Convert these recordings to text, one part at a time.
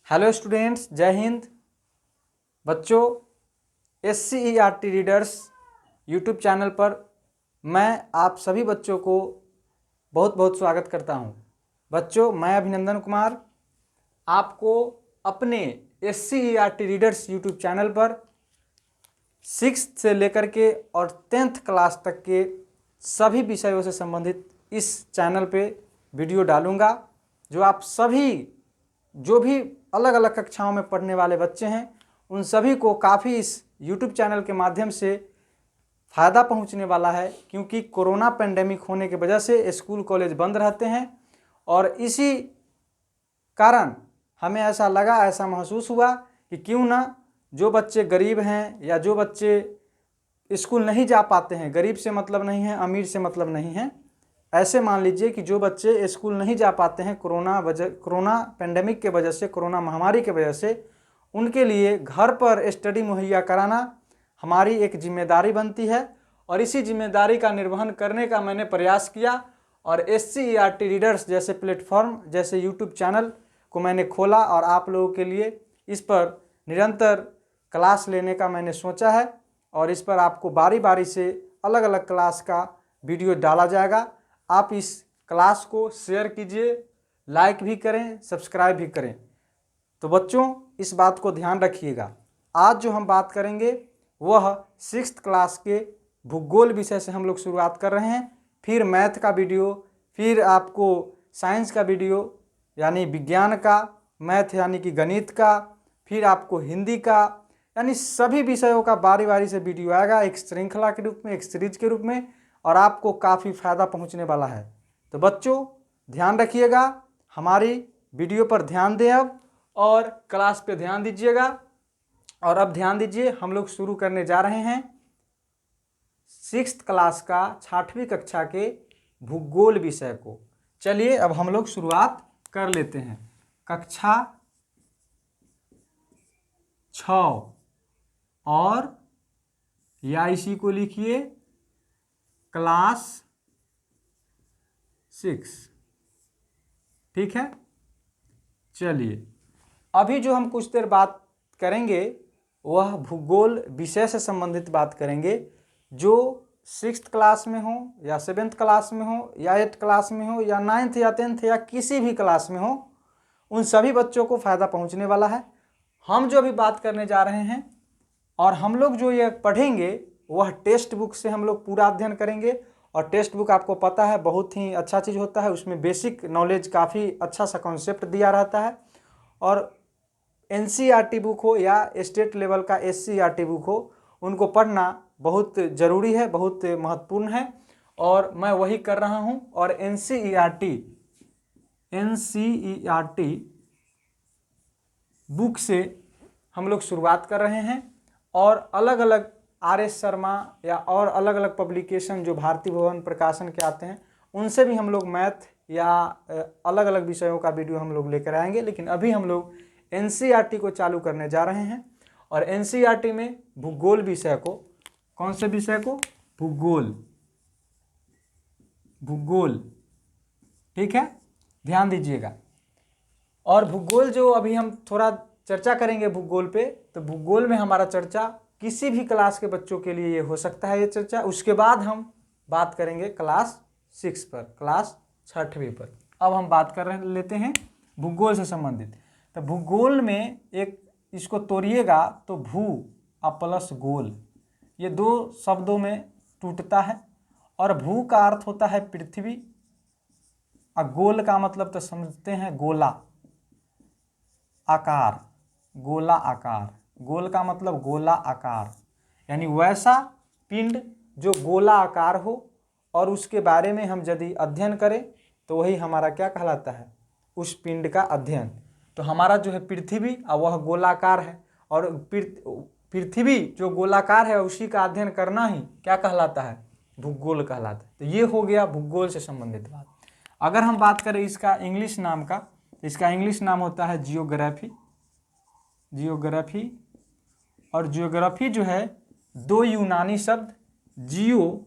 Hello students, जय हिंद। बच्चों, SCERT readers YouTube channel पर मैं आप सभी बच्चों को बहुत बहुत स्वागत करता हूं। बच्चों, मैं अभिनंदन कुमार आपको अपने SCERT रीडर्स यूट्यूब चैनल पर 6th से लेकर के और 10th क्लास तक के सभी विषयों से संबंधित इस चैनल पे वीडियो डालूंगा। जो आप सभी जो भी अलग अलग कक्षाओं में पढ़ने वाले बच्चे हैं उन सभी को काफ़ी इस YouTube चैनल के माध्यम से फ़ायदा पहुंचने वाला है, क्योंकि कोरोना पेंडेमिक होने की वजह से स्कूल कॉलेज बंद रहते हैं और इसी कारण हमें ऐसा महसूस हुआ कि क्यों ना जो बच्चे गरीब हैं या जो बच्चे स्कूल नहीं जा पाते हैं, गरीब से मतलब नहीं है, अमीर से मतलब नहीं है, ऐसे मान लीजिए कि जो बच्चे स्कूल नहीं जा पाते हैं कोरोना पेंडेमिक के वजह से, कोरोना महामारी के वजह से, उनके लिए घर पर स्टडी मुहैया कराना हमारी एक जिम्मेदारी बनती है। और इसी जिम्मेदारी का निर्वहन करने का मैंने प्रयास किया और SCERT रीडर्स जैसे प्लेटफॉर्म, जैसे यूट्यूब चैनल को मैंने खोला और आप लोगों के लिए इस पर निरंतर क्लास लेने का मैंने सोचा है और इस पर आपको बारी बारी से अलग अलग क्लास का वीडियो डाला जाएगा। आप इस क्लास को शेयर कीजिए, लाइक भी करें, सब्सक्राइब भी करें। तो बच्चों, इस बात को ध्यान रखिएगा। आज जो हम बात करेंगे वह 6th क्लास के भूगोल विषय से हम लोग शुरुआत कर रहे हैं। फिर मैथ का वीडियो, फिर आपको साइंस का वीडियो यानी विज्ञान का, मैथ यानी कि गणित का, फिर आपको हिंदी का, यानी सभी विषयों का बारी बारी से वीडियो आएगा, एक श्रृंखला के रूप में, एक सीरीज के रूप में, और आपको काफ़ी फ़ायदा पहुंचने वाला है। तो बच्चों, ध्यान रखिएगा, हमारी वीडियो पर ध्यान दें अब और क्लास पे ध्यान दीजिएगा। और अब ध्यान दीजिए, हम लोग शुरू करने जा रहे हैं 6th क्लास का 6वीं कक्षा के भूगोल विषय को। चलिए अब हम लोग शुरुआत कर लेते हैं। कक्षा 6 और या इसी को लिखिए क्लास 6। ठीक है, चलिए अभी जो हम कुछ देर बात करेंगे वह भूगोल विषय से संबंधित बात करेंगे। जो 6th क्लास में हो या 7th क्लास में हो या 8th क्लास में हो या 9th या 10th या किसी भी क्लास में हो, उन सभी बच्चों को फ़ायदा पहुंचने वाला है। हम जो अभी बात करने जा रहे हैं और हम लोग जो ये पढ़ेंगे वह टेक्स्ट बुक से हम लोग पूरा अध्ययन करेंगे। और टेक्स्ट बुक आपको पता है बहुत ही अच्छा चीज़ होता है, उसमें बेसिक नॉलेज काफ़ी अच्छा सा कॉन्सेप्ट दिया रहता है। और NCERT बुक हो या स्टेट लेवल का SCERT बुक हो, उनको पढ़ना बहुत ज़रूरी है, बहुत महत्वपूर्ण है, और मैं वही कर रहा हूँ। और NCERT बुक से हम लोग शुरुआत कर रहे हैं। और अलग अलग RS शर्मा या और अलग अलग पब्लिकेशन जो भारतीय भवन प्रकाशन के आते हैं, उनसे भी हम लोग मैथ या अलग अलग विषयों का वीडियो हम लोग लेकर आएंगे। लेकिन अभी हम लोग NCERT को चालू करने जा रहे हैं और NCERT में भूगोल विषय को, कौन से विषय को? भूगोल। ठीक है, ध्यान दीजिएगा। और भूगोल जो अभी हम थोड़ा चर्चा करेंगे भूगोल पे, तो भूगोल में हमारा चर्चा किसी भी क्लास के बच्चों के लिए ये हो सकता है ये चर्चा। उसके बाद हम बात करेंगे क्लास 6 पर, क्लास 6वीं पर। अब हम बात कर लेते हैं भूगोल से संबंधित। तो भूगोल में एक, इसको तोड़िएगा तो भू और प्लस गोल, ये दो शब्दों में टूटता है। और भू का अर्थ होता है पृथ्वी और गोल का मतलब तो समझते हैं गोला आकार, गोला आकार। गोल का मतलब गोला आकार, यानी वैसा पिंड जो गोला आकार हो, और उसके बारे में हम यदि अध्ययन करें तो वही हमारा क्या कहलाता है? उस पिंड का अध्ययन। तो हमारा जो है पृथ्वी, और वह गोलाकार है, और पृथ्वी जो गोलाकार है उसी का अध्ययन करना ही क्या कहलाता है? भूगोल कहलाता है। तो ये हो गया भूगोल से संबंधित बात। अगर हम बात करें इसका इंग्लिश नाम का, तो इसका इंग्लिश नाम होता है जियोग्राफी। और जियोग्राफी जो है दो यूनानी शब्द जियो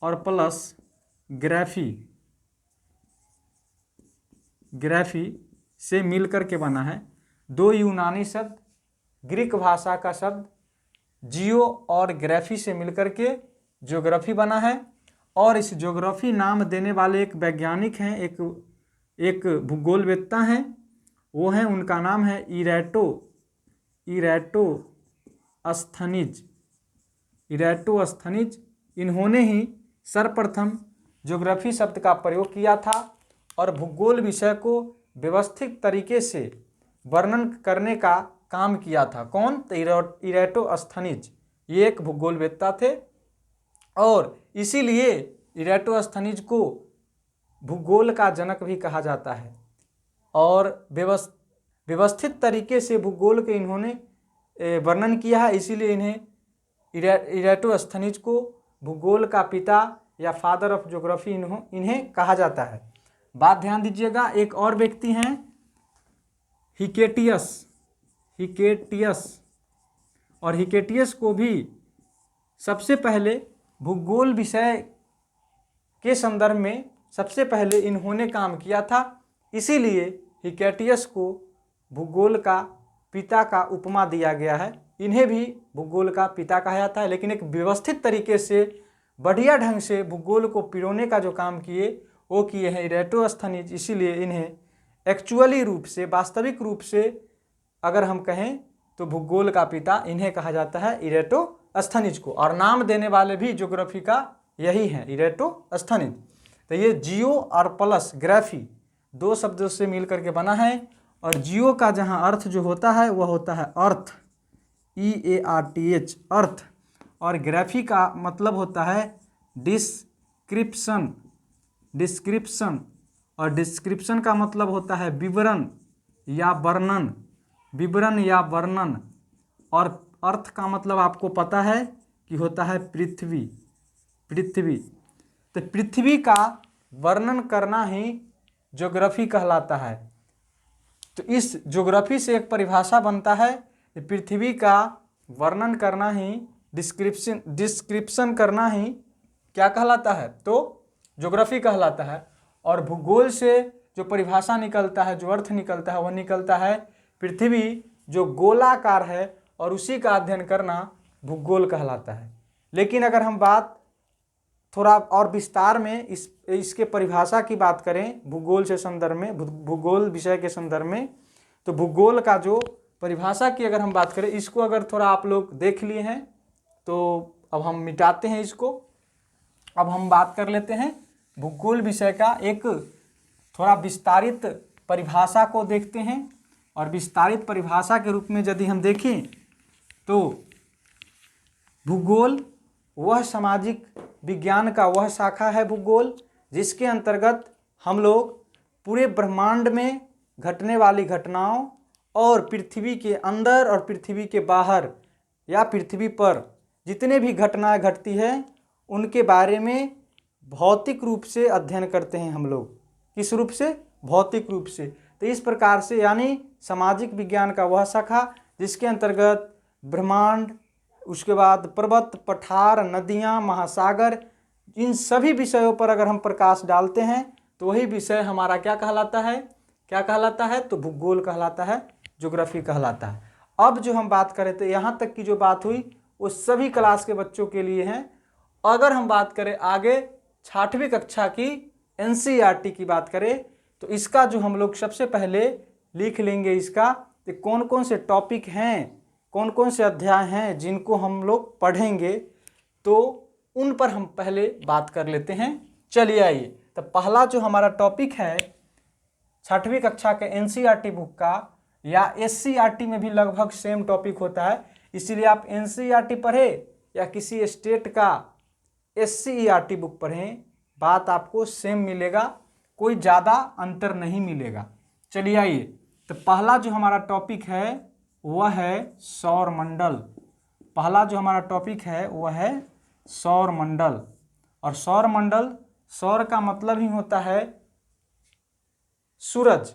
और प्लस ग्राफी से मिलकर के बना है। दो यूनानी शब्द, ग्रीक भाषा का शब्द जियो और ग्राफी से मिलकर के ज्योग्राफी बना है। और इस ज्योग्राफी नाम देने वाले एक वैज्ञानिक हैं, एक भूगोलवेत्ता हैं, वो हैं, उनका नाम है इरैटोस्थनीज। इन्होंने ही सर्वप्रथम ज्योग्राफी शब्द का प्रयोग किया था और भूगोल विषय को व्यवस्थित तरीके से वर्णन करने का काम किया था। कौन? तो इरैटोस्थनीज, ये एक भूगोलवेत्ता थे और इसीलिए इरैटोस्थनीज को भूगोल का जनक भी कहा जाता है। और व्यवस्थित तरीके से भूगोल के इन्होंने वर्णन किया है, इसीलिए इन्हें इरैटोस्थनीज को भूगोल का पिता या फादर ऑफ ज्योग्राफी इन्हें कहा जाता है। बात ध्यान दीजिएगा, एक और व्यक्ति हैं हिकेटियस, और हिकेटियस को भी सबसे पहले भूगोल विषय के संदर्भ में सबसे पहले इन्होंने काम किया था, इसीलिए हिकेटियस को भूगोल का पिता का उपमा दिया गया है। इन्हें भी भूगोल का पिता कहा जाता है, लेकिन एक व्यवस्थित तरीके से बढ़िया ढंग से भूगोल को पिरोने का जो काम किए वो किए हैं इरैटोस्थनीज, इसीलिए इन्हें एक्चुअली रूप से, वास्तविक रूप से अगर हम कहें तो भूगोल का पिता इन्हें कहा जाता है, इरैटोस्थनीज को। और नाम देने वाले भी ज्योग्राफी का यही है, इरैटोस्थनीज। तो ये जियो और प्लस ग्राफी दो शब्दों से मिल करके बना है। और जियो का जहाँ अर्थ जो होता है वह होता है अर्थ, EARTH, अर्थ। और ग्राफी का मतलब होता है डिस्क्रिप्शन, और डिस्क्रिप्शन का मतलब होता है विवरण या वर्णन। और अर्थ का मतलब आपको पता है कि होता है पृथ्वी। तो पृथ्वी का वर्णन करना ही ज्योग्राफी कहलाता है। तो इस ज्योग्राफी से एक परिभाषा बनता है कि पृथ्वी का वर्णन करना ही, डिस्क्रिप्शन करना ही क्या कहलाता है? तो ज्योग्राफी कहलाता है। और भूगोल से जो परिभाषा निकलता है, जो अर्थ निकलता है, वह निकलता है पृथ्वी जो गोलाकार है, और उसी का अध्ययन करना भूगोल कहलाता है। लेकिन अगर हम बात थोड़ा और विस्तार में इसके परिभाषा की बात करें भूगोल से संदर्भ में, भूगोल विषय के संदर्भ में, तो भूगोल का जो परिभाषा की अगर हम बात करें, इसको अगर थोड़ा आप लोग देख लिए हैं तो अब हम मिटाते हैं इसको। अब हम बात कर लेते हैं भूगोल विषय का एक थोड़ा विस्तारित परिभाषा को देखते हैं। और विस्तारित परिभाषा के रूप में यदि हम देखें तो भूगोल वह सामाजिक विज्ञान का वह शाखा है भूगोल, जिसके अंतर्गत हम लोग पूरे ब्रह्मांड में घटने वाली घटनाओं और पृथ्वी के अंदर और पृथ्वी के बाहर या पृथ्वी पर जितने भी घटनाएं घटती है उनके बारे में भौतिक रूप से अध्ययन करते हैं हम लोग। किस रूप से? भौतिक रूप से। तो इस प्रकार से यानी सामाजिक विज्ञान का वह शाखा जिसके अंतर्गत ब्रह्मांड, उसके बाद पर्वत, पठार, नदियाँ, महासागर, इन सभी विषयों पर अगर हम प्रकाश डालते हैं तो वही विषय हमारा क्या कहलाता है? तो भूगोल कहलाता है, ज्योग्राफी कहलाता है। अब जो हम बात करें तो यहाँ तक की जो बात हुई वो सभी क्लास के बच्चों के लिए हैं। अगर हम बात करें आगे 6वीं कक्षा की NCERT की बात करें तो इसका जो हम लोग सबसे पहले लिख लेंगे इसका कि कौन कौन से टॉपिक हैं, कौन कौन से अध्याय हैं जिनको हम लोग पढ़ेंगे, तो उन पर हम पहले बात कर लेते हैं। चलिए आइए, तो पहला जो हमारा टॉपिक है 6वीं कक्षा के NCERT बुक का या SCERT में भी लगभग सेम टॉपिक होता है, इसीलिए आप NCERT पढ़ें या किसी स्टेट का SCERT बुक पढ़ें, बात आपको सेम मिलेगा, कोई ज़्यादा अंतर नहीं मिलेगा। चलिए आइए, तो पहला जो हमारा टॉपिक है वह है सौरमंडल। पहला जो हमारा टॉपिक है वह है सौरमंडल। और सौरमंडल, सौर का मतलब ही होता है सूरज,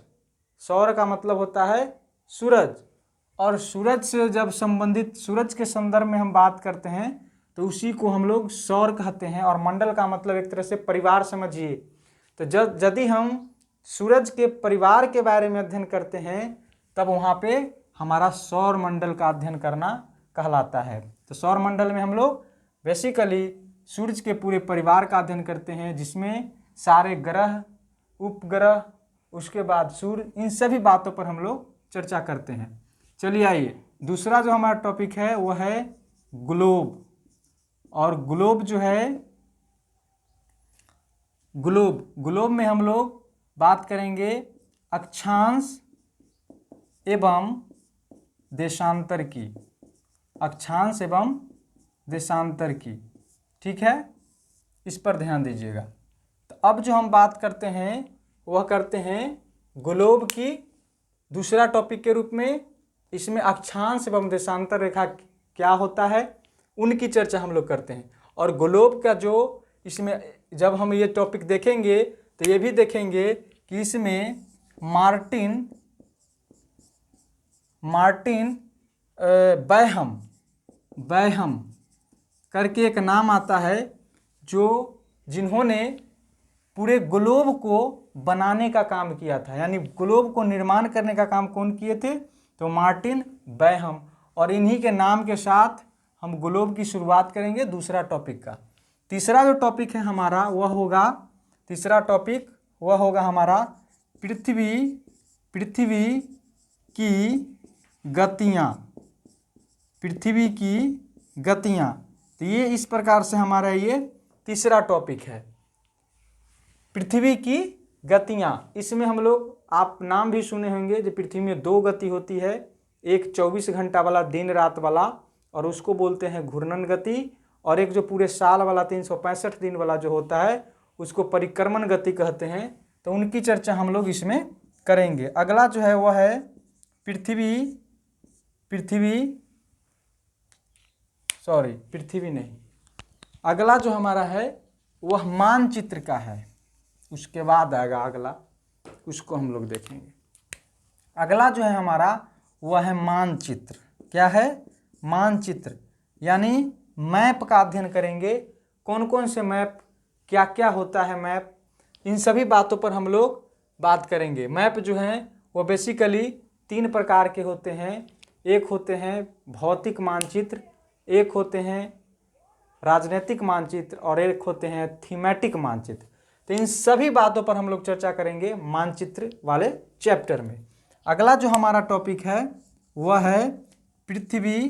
सौर का मतलब होता है सूरज। और सूरज से जब संबंधित, सूरज के संदर्भ में हम बात करते हैं तो उसी को हम लोग सौर कहते हैं। और मंडल का मतलब एक तरह से परिवार समझिए। तो यदि हम सूरज के परिवार के बारे में अध्ययन करते हैं तब वहाँ पे हमारा सौर मंडल का अध्ययन करना कहलाता है। तो सौर मंडल में हम लोग बेसिकली सूर्य के पूरे परिवार का अध्ययन करते हैं, जिसमें सारे ग्रह, उपग्रह, उसके बाद सूर्य, इन सभी बातों पर हम लोग चर्चा करते हैं। चलिए आइए, दूसरा जो हमारा टॉपिक है वह है ग्लोब। और ग्लोब जो है, ग्लोब में हम लोग बात करेंगे अक्षांश एवं देशांतर की, अक्षांश एवं देशांतर की। ठीक है, इस पर ध्यान दीजिएगा। तो अब जो हम बात करते हैं वह करते हैं ग्लोब की दूसरा टॉपिक के रूप में। इसमें अक्षांश एवं देशांतर रेखा क्या होता है उनकी चर्चा हम लोग करते हैं। और ग्लोब का जो इसमें जब हम ये टॉपिक देखेंगे तो ये भी देखेंगे कि इसमें मार्टिन बैहम करके एक नाम आता है, जिन्होंने पूरे ग्लोब को बनाने का काम किया था। यानी ग्लोब को निर्माण करने का काम कौन किए थे? तो मार्टिन बैहम। और इन्हीं के नाम के साथ हम ग्लोब की शुरुआत करेंगे दूसरा टॉपिक का। तीसरा जो टॉपिक है हमारा वह होगा हमारा पृथ्वी की गतियाँ। तो ये इस प्रकार से हमारा ये तीसरा टॉपिक है, पृथ्वी की गतियाँ। इसमें हम लोग, आप नाम भी सुने होंगे, जो पृथ्वी में दो गति होती है, एक 24 घंटा वाला दिन रात वाला और उसको बोलते हैं घूर्णन गति, और एक जो पूरे साल वाला 365 दिन वाला जो होता है उसको परिक्रमण गति कहते हैं। तो उनकी चर्चा हम लोग इसमें करेंगे। अगला जो है वह है अगला जो हमारा है वह मानचित्र का है। उसके बाद आएगा अगला, उसको हम लोग देखेंगे। अगला जो है हमारा वह है मानचित्र। क्या है? मानचित्र, यानी मैप का अध्ययन करेंगे। कौन कौन से मैप, क्या क्या होता है मैप, इन सभी बातों पर हम लोग बात करेंगे। मैप जो हैं वो बेसिकली 3 प्रकार के होते हैं। एक होते हैं भौतिक मानचित्र, एक होते हैं राजनीतिक मानचित्र और एक होते हैं थीमेटिक मानचित्र। तो इन सभी बातों पर हम लोग चर्चा करेंगे मानचित्र वाले चैप्टर में। अगला जो हमारा टॉपिक है वह है पृथ्वी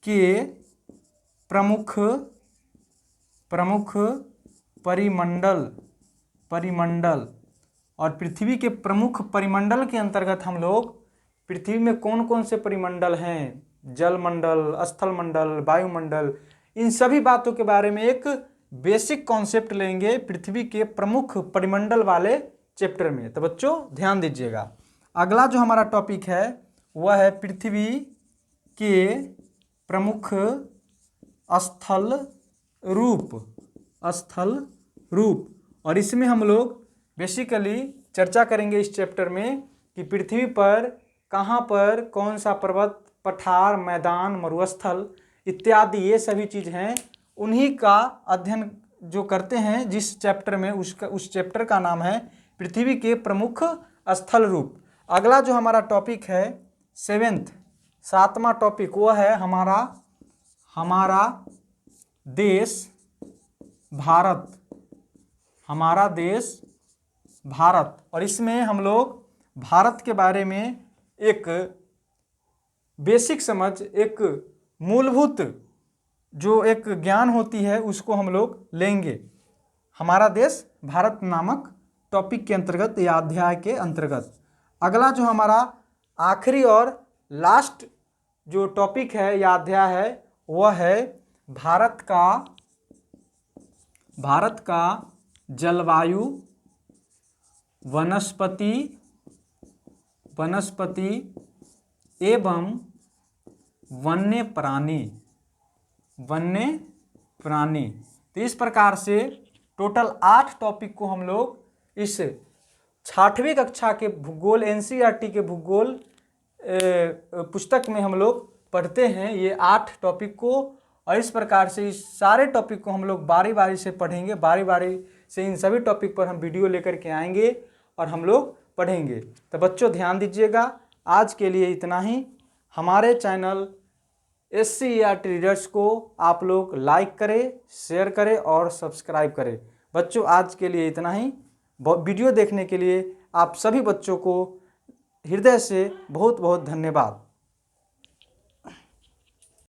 के प्रमुख परिमंडल। और पृथ्वी के प्रमुख परिमंडल के अंतर्गत हम लोग पृथ्वी में कौन कौन से परिमंडल हैं, जल मंडल, स्थल मंडल, वायुमंडल, इन सभी बातों के बारे में एक बेसिक कॉन्सेप्ट लेंगे पृथ्वी के प्रमुख परिमंडल वाले चैप्टर में। तो बच्चों ध्यान दीजिएगा। अगला जो हमारा टॉपिक है वह है पृथ्वी के प्रमुख स्थल रूप। और इसमें हम लोग बेसिकली चर्चा करेंगे इस चैप्टर में कि पृथ्वी पर कहाँ पर कौन सा पर्वत, पठार, मैदान, मरुस्थल इत्यादि ये सभी चीज़ हैं, उन्हीं का अध्ययन जो करते हैं जिस चैप्टर में, उस चैप्टर का नाम है पृथ्वी के प्रमुख स्थल रूप। अगला जो हमारा टॉपिक है 7वां टॉपिक वह है हमारा देश भारत। और इसमें हम लोग भारत के बारे में एक बेसिक समझ, एक मूलभूत जो एक ज्ञान होती है उसको हम लोग लेंगे हमारा देश भारत नामक टॉपिक के अंतर्गत या अध्याय के अंतर्गत। अगला जो हमारा आखिरी और लास्ट जो टॉपिक है या अध्याय है वह है भारत का जलवायु, वनस्पति एवं वन्य प्राणी। तो इस प्रकार से टोटल 8 टॉपिक को हम लोग इस 6वीं कक्षा के भूगोल एनसीईआरटी के भूगोल पुस्तक में हम लोग पढ़ते हैं, ये 8 टॉपिक को। और इस प्रकार से इस सारे टॉपिक को हम लोग बारी बारी से पढ़ेंगे, बारी बारी से इन सभी टॉपिक पर हम वीडियो लेकर के आएंगे और हम लोग पढ़ेंगे। तो बच्चों ध्यान दीजिएगा। आज के लिए इतना ही। हमारे चैनल SCERT रीडर्स को आप लोग लाइक करें, शेयर करें और सब्सक्राइब करें। बच्चों आज के लिए इतना ही। वीडियो देखने के लिए आप सभी बच्चों को हृदय से बहुत बहुत धन्यवाद।